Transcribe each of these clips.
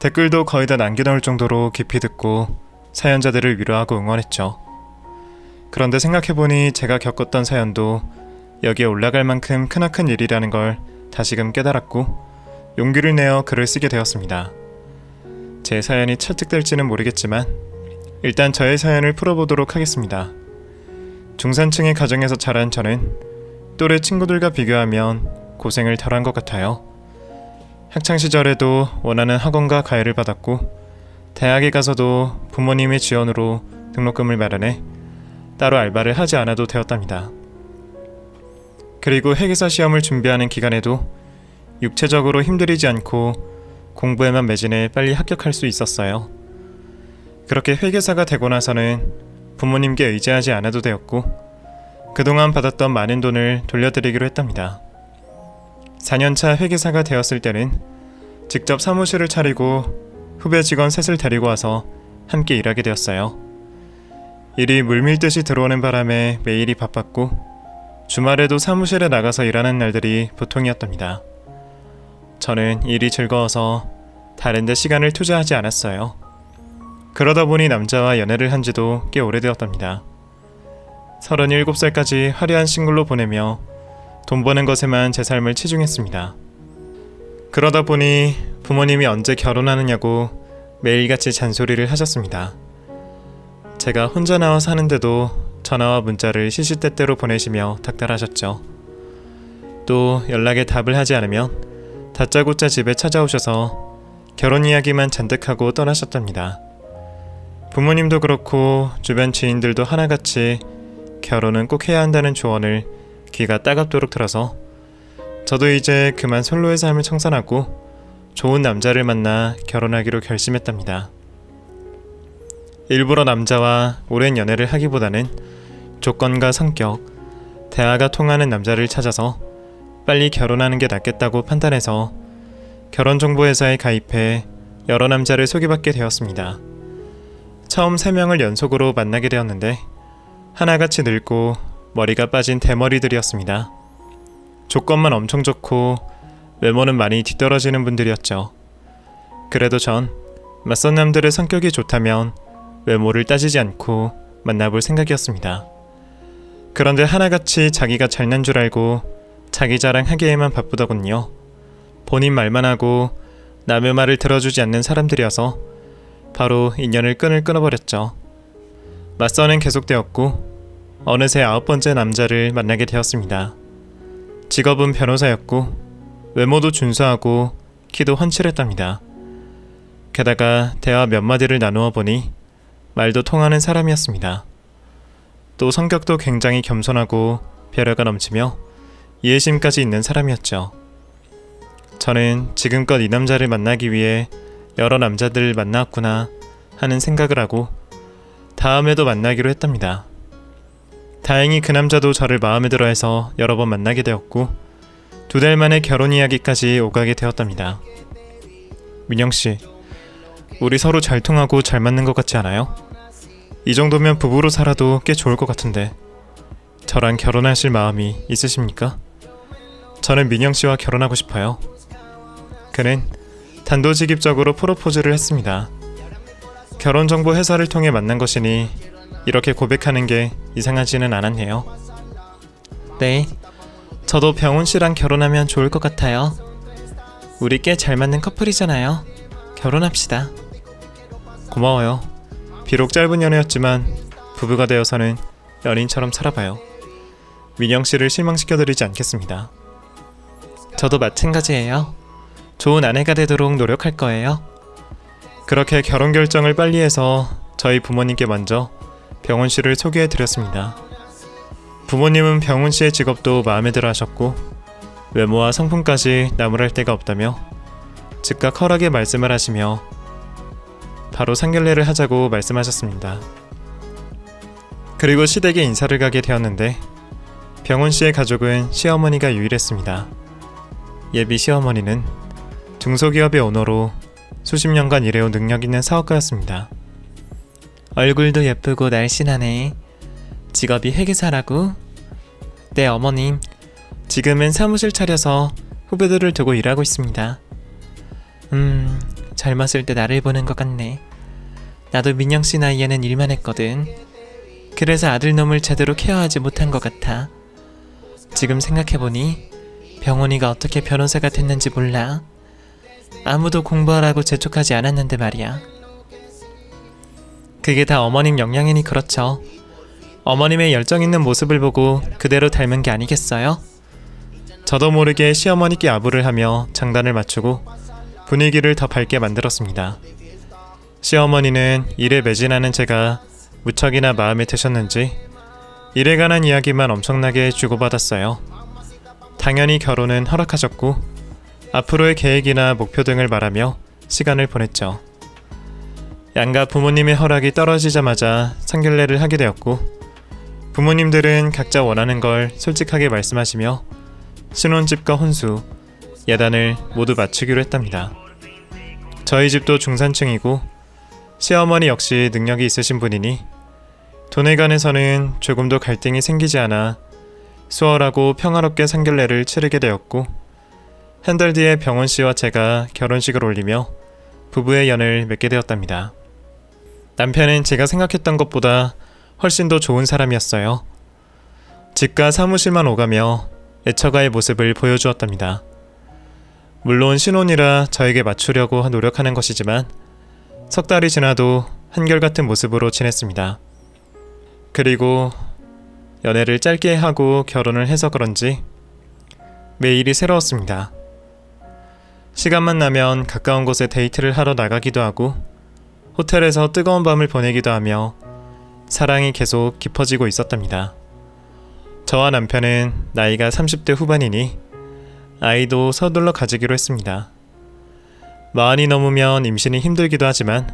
댓글도 거의 다 남겨놓을 정도로 깊이 듣고 사연자들을 위로하고 응원했죠. 그런데 생각해보니 제가 겪었던 사연도 여기에 올라갈 만큼 크나큰 일이라는 걸 다시금 깨달았고 용기를 내어 글을 쓰게 되었습니다. 제 사연이 채택될지는 모르겠지만 일단 저의 사연을 풀어보도록 하겠습니다. 중산층의 가정에서 자란 저는 또래 친구들과 비교하면 고생을 덜한 것 같아요. 학창시절에도 원하는 학원과 과외를 받았고 대학에 가서도 부모님의 지원으로 등록금을 마련해 따로 알바를 하지 않아도 되었답니다. 그리고 회계사 시험을 준비하는 기간에도 육체적으로 힘들이지 않고 공부에만 매진해 빨리 합격할 수 있었어요. 그렇게 회계사가 되고 나서는 부모님께 의지하지 않아도 되었고 그동안 받았던 많은 돈을 돌려드리기로 했답니다. 4년차 회계사가 되었을 때는 직접 사무실을 차리고 후배 직원 셋을 데리고 와서 함께 일하게 되었어요. 일이 물밀듯이 들어오는 바람에 매일이 바빴고 주말에도 사무실에 나가서 일하는 날들이 보통이었답니다. 저는 일이 즐거워서 다른 데 시간을 투자하지 않았어요. 그러다 보니 남자와 연애를 한 지도 꽤 오래되었답니다. 37살까지 화려한 싱글로 보내며 돈 버는 것에만 제 삶을 치중했습니다. 그러다 보니 부모님이 언제 결혼하느냐고 매일같이 잔소리를 하셨습니다. 제가 혼자 나와 사는데도 전화와 문자를 시시때때로 보내시며 닥달하셨죠. 또 연락에 답을 하지 않으면 다짜고짜 집에 찾아오셔서 결혼 이야기만 잔뜩 하고 떠나셨답니다. 부모님도 그렇고 주변 지인들도 하나같이 결혼은 꼭 해야 한다는 조언을 귀가 따갑도록 들어서 저도 이제 그만 솔로의 삶을 청산하고 좋은 남자를 만나 결혼하기로 결심했답니다. 일부러 남자와 오랜 연애를 하기보다는 조건과 성격, 대화가 통하는 남자를 찾아서 빨리 결혼하는 게 낫겠다고 판단해서 결혼정보회사에 가입해 여러 남자를 소개받게 되었습니다. 처음 3명을 연속으로 만나게 되었는데 하나같이 늙고 머리가 빠진 대머리들이었습니다. 조건만 엄청 좋고 외모는 많이 뒤떨어지는 분들이었죠. 그래도 전 맞선 남들의 성격이 좋다면 외모를 따지지 않고 만나볼 생각이었습니다. 그런데 하나같이 자기가 잘난 줄 알고 자기 자랑하기에만 바쁘더군요. 본인 말만 하고 남의 말을 들어주지 않는 사람들이어서 바로 인연을 끊어버렸죠. 맞선은 계속되었고 어느새 9번째 남자를 만나게 되었습니다. 직업은 변호사였고 외모도 준수하고 키도 훤칠했답니다. 게다가 대화 몇 마디를 나누어 보니 말도 통하는 사람이었습니다. 또 성격도 굉장히 겸손하고 배려가 넘치며 이해심까지 있는 사람이었죠. 저는 지금껏 이 남자를 만나기 위해 여러 남자들을 만났구나 하는 생각을 하고 다음에도 만나기로 했답니다. 다행히 그 남자도 저를 마음에 들어해서 여러 번 만나게 되었고 2달 만에 결혼 이야기까지 오가게 되었답니다. 민영씨, 우리 서로 잘 통하고 잘 맞는 것 같지 않아요? 이 정도면 부부로 살아도 꽤 좋을 것 같은데 저랑 결혼하실 마음이 있으십니까? 저는 민영씨와 결혼하고 싶어요. 그는 단도직입적으로 프로포즈를 했습니다. 결혼정보 회사를 통해 만난 것이니 이렇게 고백하는 게 이상하지는 않았네요. 네, 저도 병훈씨랑 결혼하면 좋을 것 같아요. 우리 꽤 잘 맞는 커플이잖아요. 결혼합시다. 고마워요. 비록 짧은 연애였지만 부부가 되어서는 연인처럼 살아봐요. 민영씨를 실망시켜드리지 않겠습니다. 저도 마찬가지예요. 좋은 아내가 되도록 노력할 거예요. 그렇게 결혼 결정을 빨리 해서 저희 부모님께 먼저 병훈씨를 소개해드렸습니다. 부모님은 병훈씨의 직업도 마음에 들어 하셨고 외모와 성품까지 나무랄 데가 없다며 즉각 허락의 말씀을 하시며 바로 상견례를 하자고 말씀하셨습니다. 그리고 시댁에 인사를 가게 되었는데 병훈씨의 가족은 시어머니가 유일했습니다. 예비 시어머니는 중소기업의 오너로 수십 년간 일해온 능력 있는 사업가였습니다. 얼굴도 예쁘고 날씬하네. 직업이 회계사라고? 네, 어머님. 지금은 사무실 차려서 후배들을 두고 일하고 있습니다. 젊었을 때 나를 보는 것 같네. 나도 민영씨 나이에는 일만 했거든. 그래서 아들놈을 제대로 케어하지 못한 것 같아. 지금 생각해보니 병원이가 어떻게 변호사가 됐는지 몰라. 아무도 공부하라고 재촉하지 않았는데 말이야. 그게 다 어머님 영향이니 그렇죠. 어머님의 열정 있는 모습을 보고 그대로 닮은 게 아니겠어요? 저도 모르게 시어머니께 아부를 하며 장단을 맞추고 분위기를 더 밝게 만들었습니다. 시어머니는 일에 매진하는 제가 무척이나 마음에 드셨는지 일에 관한 이야기만 엄청나게 주고받았어요. 당연히 결혼은 허락하셨고 앞으로의 계획이나 목표 등을 말하며 시간을 보냈죠. 양가 부모님의 허락이 떨어지자마자 상견례를 하게 되었고 부모님들은 각자 원하는 걸 솔직하게 말씀하시며 신혼집과 혼수, 예단을 모두 맞추기로 했답니다. 저희 집도 중산층이고 시어머니 역시 능력이 있으신 분이니 돈에 관해서는 조금도 갈등이 생기지 않아 수월하고 평화롭게 상견례를 치르게 되었고 한 달 뒤에 병원 씨와 제가 결혼식을 올리며 부부의 연을 맺게 되었답니다. 남편은 제가 생각했던 것보다 훨씬 더 좋은 사람이었어요. 집과 사무실만 오가며 애처가의 모습을 보여주었답니다. 물론 신혼이라 저에게 맞추려고 노력하는 것이지만 석 달이 지나도 한결같은 모습으로 지냈습니다. 그리고 연애를 짧게 하고 결혼을 해서 그런지 매일이 새로웠습니다. 시간만 나면 가까운 곳에 데이트를 하러 나가기도 하고 호텔에서 뜨거운 밤을 보내기도 하며 사랑이 계속 깊어지고 있었답니다. 저와 남편은 나이가 30대 후반이니 아이도 서둘러 가지기로 했습니다. 마흔이 넘으면 임신이 힘들기도 하지만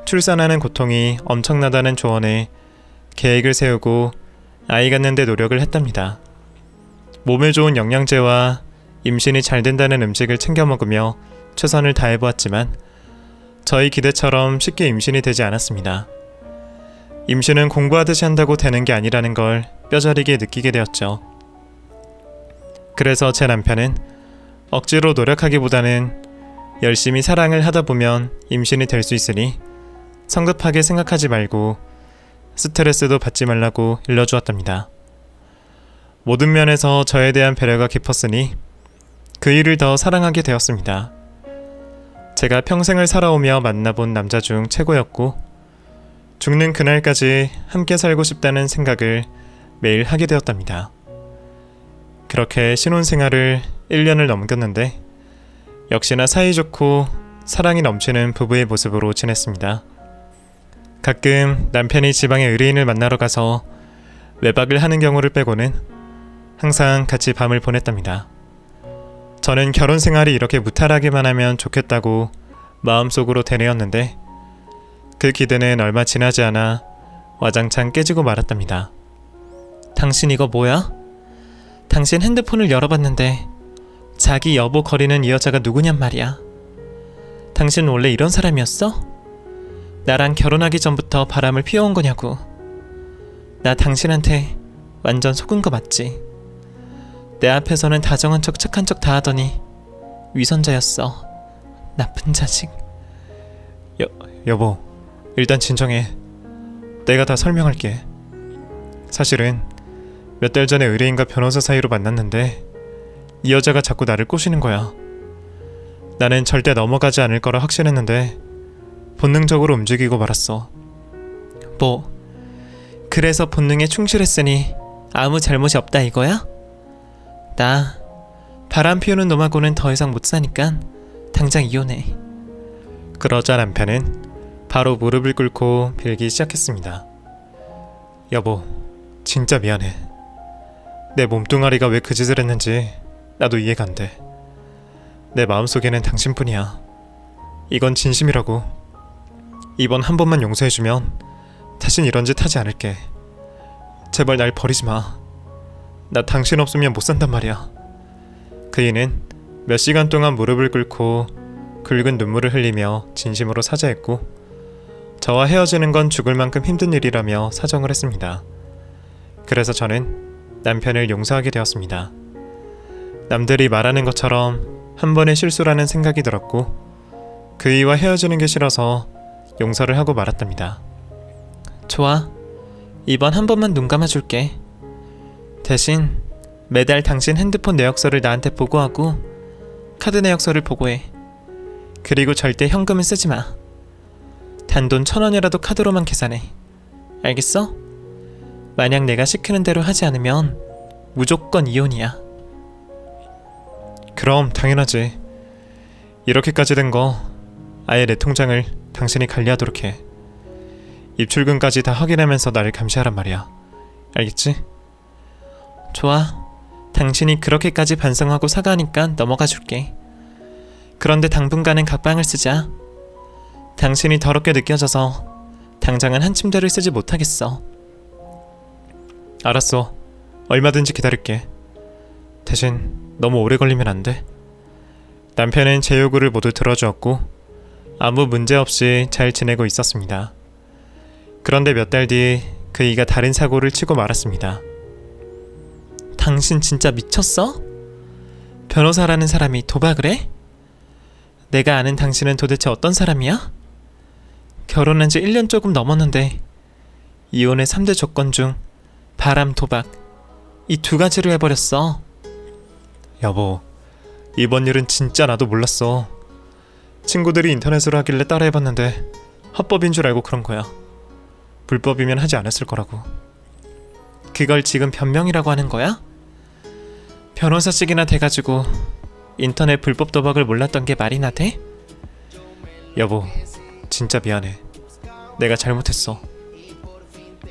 출산하는 고통이 엄청나다는 조언에 계획을 세우고 아이 갖는 데 노력을 했답니다. 몸에 좋은 영양제와 임신이 잘 된다는 음식을 챙겨 먹으며 최선을 다해보았지만 저희 기대처럼 쉽게 임신이 되지 않았습니다. 임신은 공부하듯이 한다고 되는 게 아니라는 걸 뼈저리게 느끼게 되었죠. 그래서 제 남편은 억지로 노력하기보다는 열심히 사랑을 하다 보면 임신이 될 수 있으니 성급하게 생각하지 말고 스트레스도 받지 말라고 일러주었답니다. 모든 면에서 저에 대한 배려가 깊었으니 그 일을 더 사랑하게 되었습니다. 제가 평생을 살아오며 만나본 남자 중 최고였고 죽는 그날까지 함께 살고 싶다는 생각을 매일 하게 되었답니다. 그렇게 신혼생활을 1년을 넘겼는데 역시나 사이좋고 사랑이 넘치는 부부의 모습으로 지냈습니다. 가끔 남편이 지방의 의뢰인을 만나러 가서 외박을 하는 경우를 빼고는 항상 같이 밤을 보냈답니다. 저는 결혼 생활이 이렇게 무탈하게만 하면 좋겠다고 마음속으로 되뇌었는데 그 기대는 얼마 지나지 않아 와장창 깨지고 말았답니다. 당신 이거 뭐야? 당신 핸드폰을 열어봤는데 자기 여보 거리는 이 여자가 누구냔 말이야. 당신 원래 이런 사람이었어? 나랑 결혼하기 전부터 바람을 피워온 거냐고. 나 당신한테 완전 속은 거 맞지? 내 앞에서는 다정한 척 착한 척 다 하더니 위선자였어. 나쁜 자식. 여보, 일단 진정해. 내가 다 설명할게. 사실은 몇 달 전에 의뢰인과 변호사 사이로 만났는데 이 여자가 자꾸 나를 꼬시는 거야. 나는 절대 넘어가지 않을 거라 확신했는데 본능적으로 움직이고 말았어. 뭐, 그래서 본능에 충실했으니 아무 잘못이 없다 이거야? 나 바람 피우는 놈하고는 더 이상 못 사니까 당장 이혼해. 그러자 남편은 바로 무릎을 꿇고 빌기 시작했습니다. 여보, 진짜 미안해. 내 몸뚱아리가 왜 그 짓을 했는지 나도 이해가 안 돼. 내 마음속에는 당신뿐이야. 이건 진심이라고. 이번 한 번만 용서해주면 다신 이런 짓 하지 않을게. 제발 날 버리지 마. 나 당신 없으면 못 산단 말이야. 그이는 몇 시간 동안 무릎을 꿇고 굵은 눈물을 흘리며 진심으로 사죄했고 저와 헤어지는 건 죽을 만큼 힘든 일이라며 사정을 했습니다. 그래서 저는 남편을 용서하게 되었습니다. 남들이 말하는 것처럼 한 번의 실수라는 생각이 들었고 그이와 헤어지는 게 싫어서 용서를 하고 말았답니다. 좋아. 이번 한 번만 눈 감아줄게. 대신 매달 당신 핸드폰 내역서를 나한테 보고하고 카드 내역서를 보고해. 그리고 절대 현금은 쓰지 마. 단돈 1,000원이라도 카드로만 계산해. 알겠어? 만약 내가 시키는 대로 하지 않으면 무조건 이혼이야. 그럼 당연하지. 이렇게까지 된 거 아예 내 통장을 당신이 관리하도록 해. 입출금까지 다 확인하면서 나를 감시하란 말이야. 알겠지? 좋아. 당신이 그렇게까지 반성하고 사과하니까 넘어가 줄게. 그런데 당분간은 각방을 쓰자. 당신이 더럽게 느껴져서 당장은 한 침대를 쓰지 못하겠어. 알았어. 얼마든지 기다릴게. 대신 너무 오래 걸리면 안 돼. 남편은 제 요구를 모두 들어주었고 아무 문제 없이 잘 지내고 있었습니다. 그런데 몇 달 뒤 그이가 다른 사고를 치고 말았습니다. 당신 진짜 미쳤어? 변호사라는 사람이 도박을 해? 내가 아는 당신은 도대체 어떤 사람이야? 결혼한 지 1년 조금 넘었는데 이혼의 3대 조건 중 바람, 도박 이 2가지를 해버렸어. 여보, 이번 일은 진짜 나도 몰랐어. 친구들이 인터넷으로 하길래 따라해봤는데 합법인 줄 알고 그런 거야. 불법이면 하지 않았을 거라고. 그걸 지금 변명이라고 하는 거야? 변호사직이나 돼가지고 인터넷 불법 도박을 몰랐던 게 말이나 돼? 여보, 진짜 미안해. 내가 잘못했어.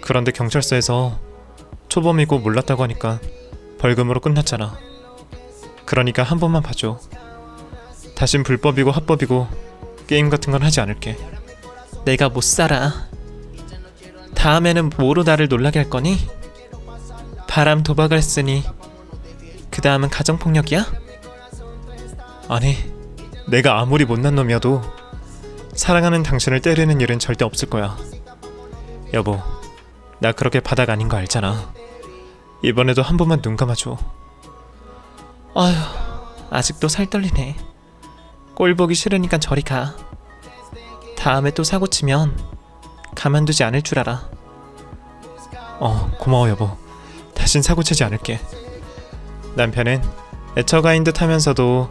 그런데 경찰서에서 초범이고 몰랐다고 하니까 벌금으로 끝났잖아. 그러니까 한 번만 봐줘. 다신 불법이고 합법이고 게임 같은 건 하지 않을게. 내가 못 살아. 다음에는 뭐로 나를 놀라게 할 거니? 바람, 도박을 했으니 그 다음은 가정폭력이야? 아니, 내가 아무리 못난 놈이어도 사랑하는 당신을 때리는 일은 절대 없을 거야. 여보, 나 그렇게 바닥 아닌 거 알잖아. 이번에도 한 번만 눈 감아줘. 아휴, 아직도 살 떨리네. 꼴 보기 싫으니까 저리 가. 다음에 또 사고 치면 가만두지 않을 줄 알아. 고마워 여보. 다신 사고치지 않을게. 남편은 애처가인 듯 하면서도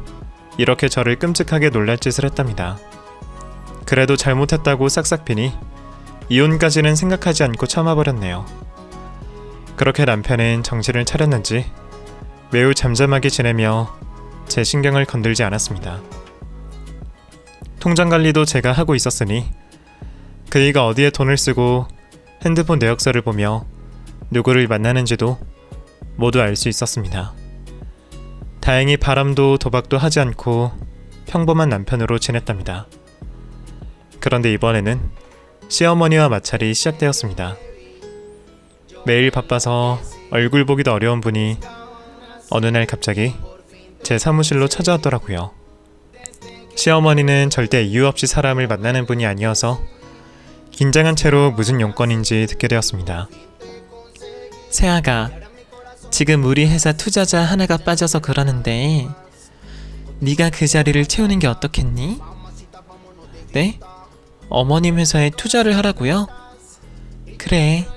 이렇게 저를 끔찍하게 놀랄 짓을 했답니다. 그래도 잘못했다고 싹싹 비니 이혼까지는 생각하지 않고 참아버렸네요. 그렇게 남편은 정신을 차렸는지 매우 잠잠하게 지내며 제 신경을 건들지 않았습니다. 통장 관리도 제가 하고 있었으니 그이가 어디에 돈을 쓰고 핸드폰 내역서를 보며 누구를 만나는지도 모두 알 수 있었습니다. 다행히 바람도 도박도 하지 않고 평범한 남편으로 지냈답니다. 그런데 이번에는 시어머니와 마찰이 시작되었습니다. 매일 바빠서 얼굴 보기도 어려운 분이 어느 날 갑자기 제 사무실로 찾아왔더라고요. 시어머니는 절대 이유 없이 사람을 만나는 분이 아니어서 긴장한 채로 무슨 용건인지 듣게 되었습니다. 세아가, 지금 우리 회사 투자자 하나가 빠져서 그러는데 네가 그 자리를 채우는 게 어떻겠니? 네? 어머님 회사에 투자를 하라고요? 그래,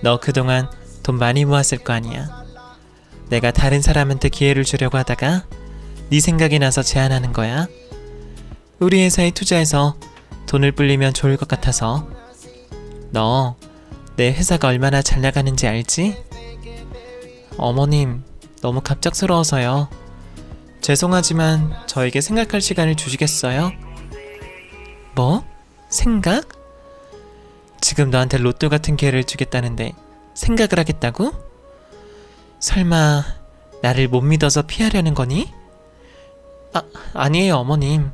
너 그동안 돈 많이 모았을 거 아니야. 내가 다른 사람한테 기회를 주려고 하다가 네 생각이 나서 제안하는 거야. 우리 회사에 투자해서 돈을 불리면 좋을 것 같아서. 너 내 회사가 얼마나 잘 나가는지 알지? 어머님, 너무 갑작스러워서요. 죄송하지만 저에게 생각할 시간을 주시겠어요? 뭐? 생각? 지금 너한테 로또 같은 기회를 주겠다는데 생각을 하겠다고? 설마 나를 못 믿어서 피하려는 거니? 아니에요 어머님.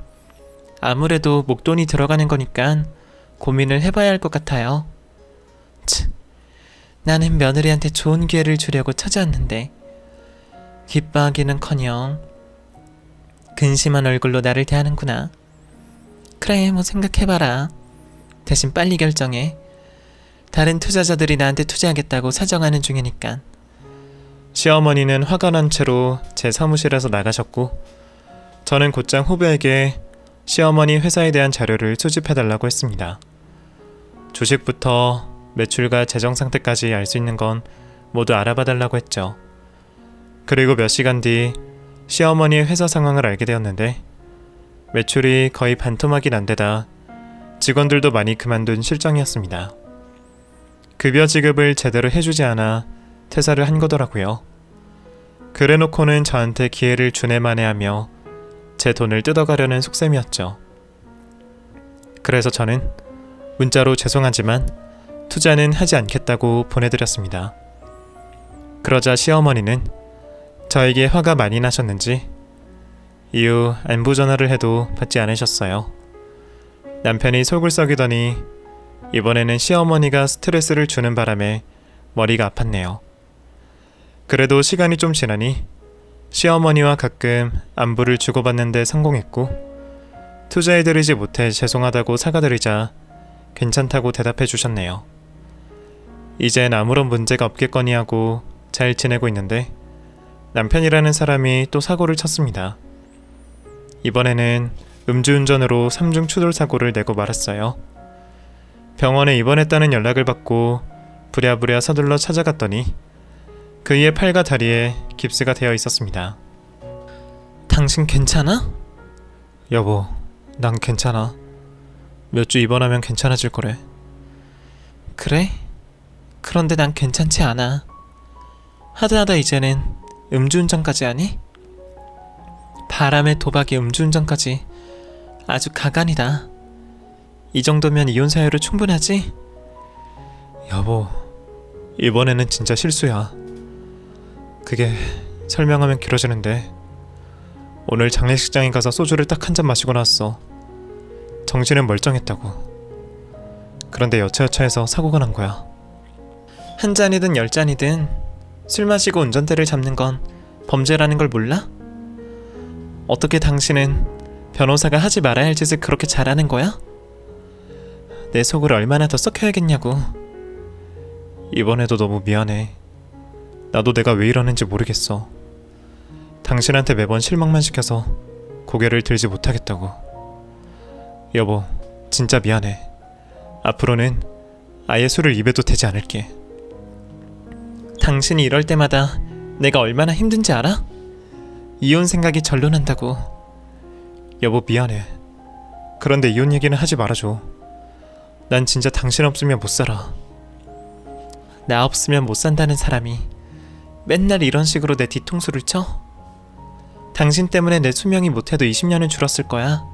아무래도 목돈이 들어가는 거니까 고민을 해봐야 할 것 같아요. 나는 며느리한테 좋은 기회를 주려고 찾아왔는데 기뻐하기는커녕 근심한 얼굴로 나를 대하는구나. 그래, 뭐 생각해봐라. 대신 빨리 결정해. 다른 투자자들이 나한테 투자하겠다고 사정하는 중이니까. 시어머니는 화가 난 채로 제 사무실에서 나가셨고 저는 곧장 후배에게 시어머니 회사에 대한 자료를 수집해달라고 했습니다. 주식부터 매출과 재정 상태까지 알 수 있는 건 모두 알아봐달라고 했죠. 그리고 몇 시간 뒤 시어머니의 회사 상황을 알게 되었는데 매출이 거의 반토막이 난 데다 직원들도 많이 그만둔 실정이었습니다. 급여 지급을 제대로 해주지 않아 퇴사를 한 거더라고요. 그래놓고는 저한테 기회를 주네마네하며 제 돈을 뜯어가려는 속셈이었죠. 그래서 저는 문자로 죄송하지만 투자는 하지 않겠다고 보내드렸습니다. 그러자 시어머니는 저에게 화가 많이 나셨는지 이후 안부 전화를 해도 받지 않으셨어요. 남편이 속을 썩이더니 이번에는 시어머니가 스트레스를 주는 바람에 머리가 아팠네요. 그래도 시간이 좀 지나니 시어머니와 가끔 안부를 주고받는데 성공했고 투자해드리지 못해 죄송하다고 사과드리자 괜찮다고 대답해 주셨네요. 이젠 아무런 문제가 없겠거니 하고 잘 지내고 있는데 남편이라는 사람이 또 사고를 쳤습니다. 이번에는 음주운전으로 3중 추돌 사고를 내고 말았어요. 병원에 입원했다는 연락을 받고 부랴부랴 서둘러 찾아갔더니 그의 팔과 다리에 깁스가 되어 있었습니다. 당신 괜찮아? 여보, 난 괜찮아. 몇 주 입원하면 괜찮아질 거래. 그래? 그런데 난 괜찮지 않아. 하다 이제는 음주운전까지 하니? 바람에 도박에 음주운전까지 아주 가관이다. 이 정도면 이혼 사유로 충분하지? 여보, 이번에는 진짜 실수야. 그게 설명하면 길어지는데 오늘 장례식장에 가서 소주를 딱 한 잔 마시고 나왔어. 정신은 멀쩡했다고. 그런데 여차여차해서 사고가 난 거야. 한 잔이든 10잔이든 술 마시고 운전대를 잡는 건 범죄라는 걸 몰라? 어떻게 당신은 변호사가 하지 말아야 할 짓을 그렇게 잘하는 거야? 내 속을 얼마나 더 썩혀야겠냐고. 이번에도 너무 미안해. 나도 내가 왜 이러는지 모르겠어. 당신한테 매번 실망만 시켜서 고개를 들지 못하겠다고. 여보, 진짜 미안해. 앞으로는 아예 술을 입에도 대지 않을게. 당신이 이럴 때마다 내가 얼마나 힘든지 알아? 이혼 생각이 절로 난다고. 여보, 미안해. 그런데 이혼 얘기는 하지 말아줘. 난 진짜 당신 없으면 못 살아. 나 없으면 못 산다는 사람이 맨날 이런 식으로 내 뒤통수를 쳐? 당신 때문에 내 수명이 못해도 20년은 줄었을 거야.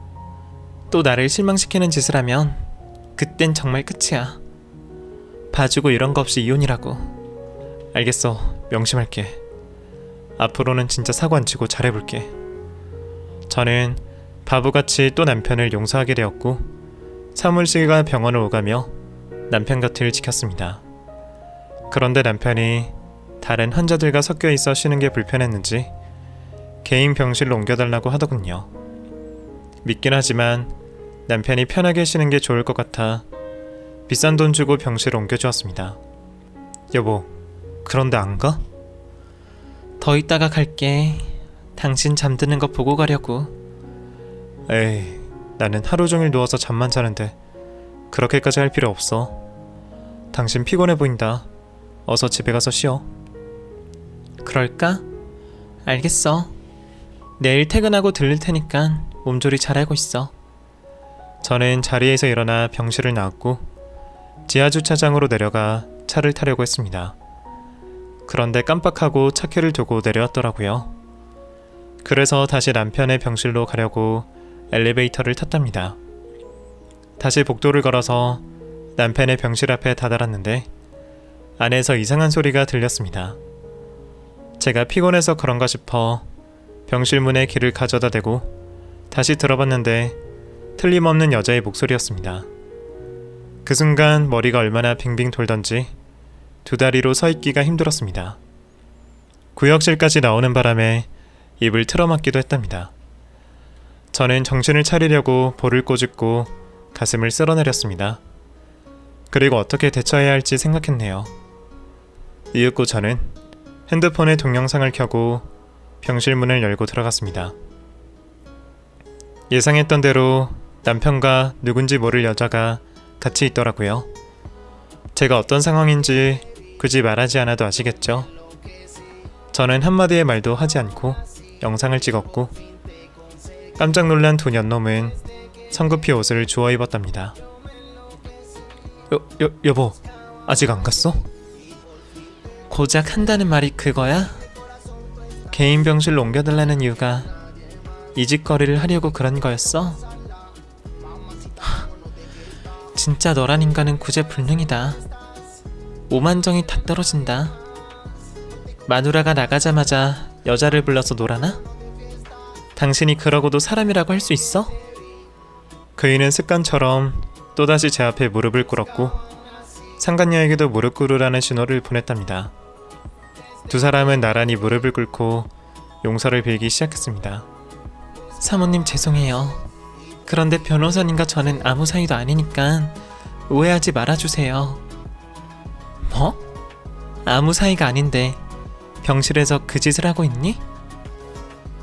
또 나를 실망시키는 짓을 하면 그땐 정말 끝이야. 봐주고 이런 거 없이 이혼이라고. 알겠어. 명심할게. 앞으로는 진짜 사고 안 치고 잘해볼게. 저는 바보같이 또 남편을 용서하게 되었고 사무실과 병원을 오가며 남편 곁을 지켰습니다. 그런데 남편이 다른 환자들과 섞여 있어 쉬는 게 불편했는지 개인 병실로 옮겨달라고 하더군요. 믿긴 하지만 남편이 편하게 쉬는 게 좋을 것 같아 비싼 돈 주고 병실을 옮겨주었습니다. 여보, 그런데 안 가? 더 이따가 갈게. 당신 잠드는 거 보고 가려고. 에이, 나는 하루 종일 누워서 잠만 자는데 그렇게까지 할 필요 없어. 당신 피곤해 보인다. 어서 집에 가서 쉬어. 그럴까? 알겠어. 내일 퇴근하고 들릴 테니까 몸조리 잘하고 있어. 저는 자리에서 일어나 병실을 나왔고 지하주차장으로 내려가 차를 타려고 했습니다. 그런데 깜빡하고 차키를 두고 내려왔더라고요. 그래서 다시 남편의 병실로 가려고 엘리베이터를 탔답니다. 다시 복도를 걸어서 남편의 병실 앞에 다다랐는데 안에서 이상한 소리가 들렸습니다. 제가 피곤해서 그런가 싶어 병실 문에 귀를 가져다 대고 다시 들어봤는데 틀림없는 여자의 목소리였습니다. 그 순간 머리가 얼마나 빙빙 돌던지 두 다리로 서 있기가 힘들었습니다. 구역실까지 나오는 바람에 입을 틀어막기도 했답니다. 저는 정신을 차리려고 볼을 꼬집고 가슴을 쓸어내렸습니다. 그리고 어떻게 대처해야 할지 생각했네요. 이윽고 저는 핸드폰에 동영상을 켜고 병실 문을 열고 들어갔습니다. 예상했던 대로 남편과 누군지 모를 여자가 같이 있더라고요. 제가 어떤 상황인지 굳이 말하지 않아도 아시겠죠? 저는 한마디의 말도 하지 않고 영상을 찍었고 깜짝 놀란 두 년놈은 성급히 옷을 주워 입었답니다. 여보, 아직 안 갔어? 고작 한다는 말이 그거야? 개인 병실로 옮겨달라는 이유가 이 짓거리를 하려고 그런 거였어? 진짜 너란 인간은 구제불능이다. 오만정이 다 떨어진다. 마누라가 나가자마자 여자를 불러서 놀아나? 당신이 그러고도 사람이라고 할 수 있어? 그이는 습관처럼 또다시 제 앞에 무릎을 꿇었고 상간녀에게도 무릎 꿇으라는 신호를 보냈답니다. 두 사람은 나란히 무릎을 꿇고 용서를 빌기 시작했습니다. 사모님 죄송해요. 그런데 변호사님과 저는 아무 사이도 아니니까 오해하지 말아주세요. 뭐? 아무 사이가 아닌데 병실에서 그 짓을 하고 있니?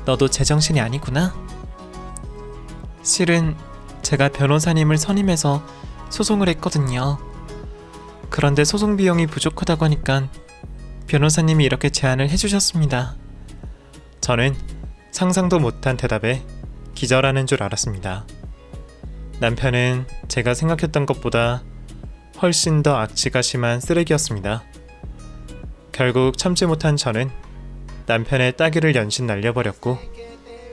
너도 제정신이 아니구나. 실은 제가 변호사님을 선임해서 소송을 했거든요. 그런데 소송 비용이 부족하다고 하니까 변호사님이 이렇게 제안을 해주셨습니다. 저는 상상도 못한 대답에 기절하는 줄 알았습니다. 남편은 제가 생각했던 것보다 훨씬 더 악취가 심한 쓰레기였습니다. 결국 참지 못한 저는 남편의 따귀를 연신 날려버렸고